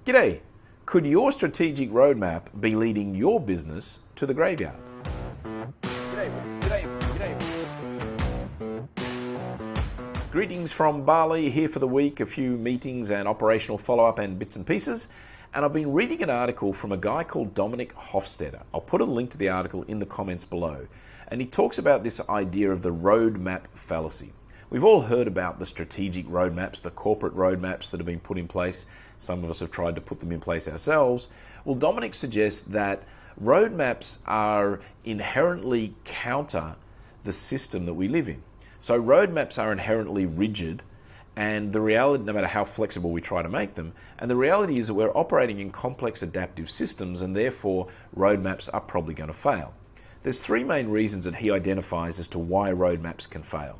G'day! Could your strategic roadmap be leading your business to the graveyard? Greetings from Bali, here for the week, a few meetings and operational follow-up and bits and pieces. And I've been reading an article from a guy called Dominic Hofstetter. I'll put a link to the article in the comments below. And he talks about this idea of the roadmap fallacy. We've all heard about the strategic roadmaps, the corporate roadmaps that have been put in place. Some of us have tried to put them in place ourselves. Well, Dominic suggests that roadmaps are inherently counter the system that we live in. So roadmaps are inherently rigid, and the reality, no matter how flexible we try to make them, and the reality is that we're operating in complex adaptive systems, and therefore roadmaps are probably going to fail. There's three main reasons that he identifies as to why roadmaps can fail.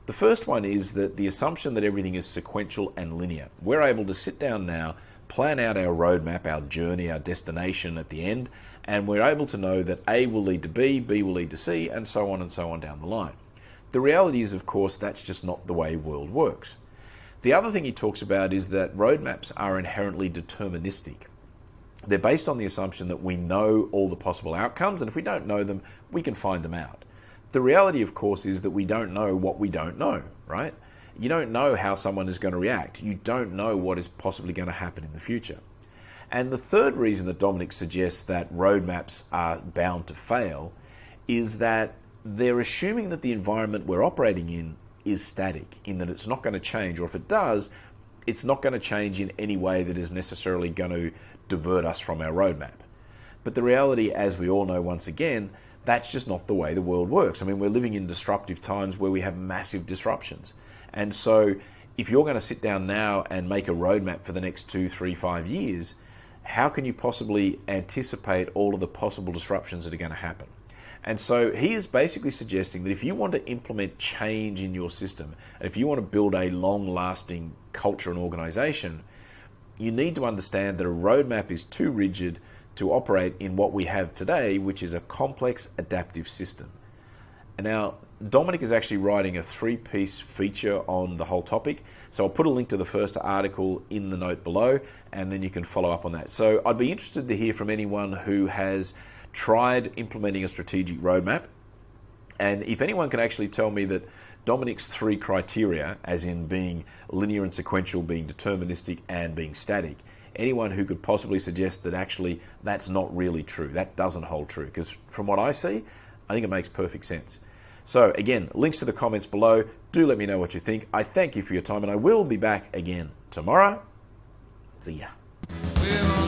The first one is that the assumption that everything is sequential and linear. We're able to sit down now, plan out our roadmap, our journey, our destination at the end, and we're able to know that A will lead to B, B will lead to C, and so on down the line. The reality is, of course, that's just not the way the world works. The other thing he talks about is that roadmaps are inherently deterministic. They're based on the assumption that we know all the possible outcomes, and if we don't know them, we can find them out. The reality, of course, is that we don't know what we don't know, right? You don't know how someone is going to react. You don't know what is possibly going to happen in the future. And the third reason that Dominic suggests that roadmaps are bound to fail is that they're assuming that the environment we're operating in is static, in that it's not going to change, or if it does, it's not going to change in any way that is necessarily going to divert us from our roadmap. But the reality, as we all know once again, that's just not the way the world works. I mean, we're living in disruptive times where we have massive disruptions. And so if you're going to sit down now and make a roadmap for the next 2, 3, 5 years, how can you possibly anticipate all of the possible disruptions that are going to happen? And so he is basically suggesting that if you want to implement change in your system, and if you want to build a long-lasting culture and organization, you need to understand that a roadmap is too rigid to operate in what we have today, which is a complex adaptive system. And now, Dominic is actually writing a 3-piece feature on the whole topic. So I'll put a link to the first article in the note below, and then you can follow up on that. So I'd be interested to hear from anyone who has tried implementing a strategic roadmap. And if anyone can actually tell me that Dominic's 3 criteria, as in being linear and sequential, being deterministic, and being static, anyone who could possibly suggest that actually that's not really true, that doesn't hold true, because from what I see, I think it makes perfect sense. So again, links to the comments below. Do let me know what you think. I thank you for your time, and I will be back again tomorrow. See ya.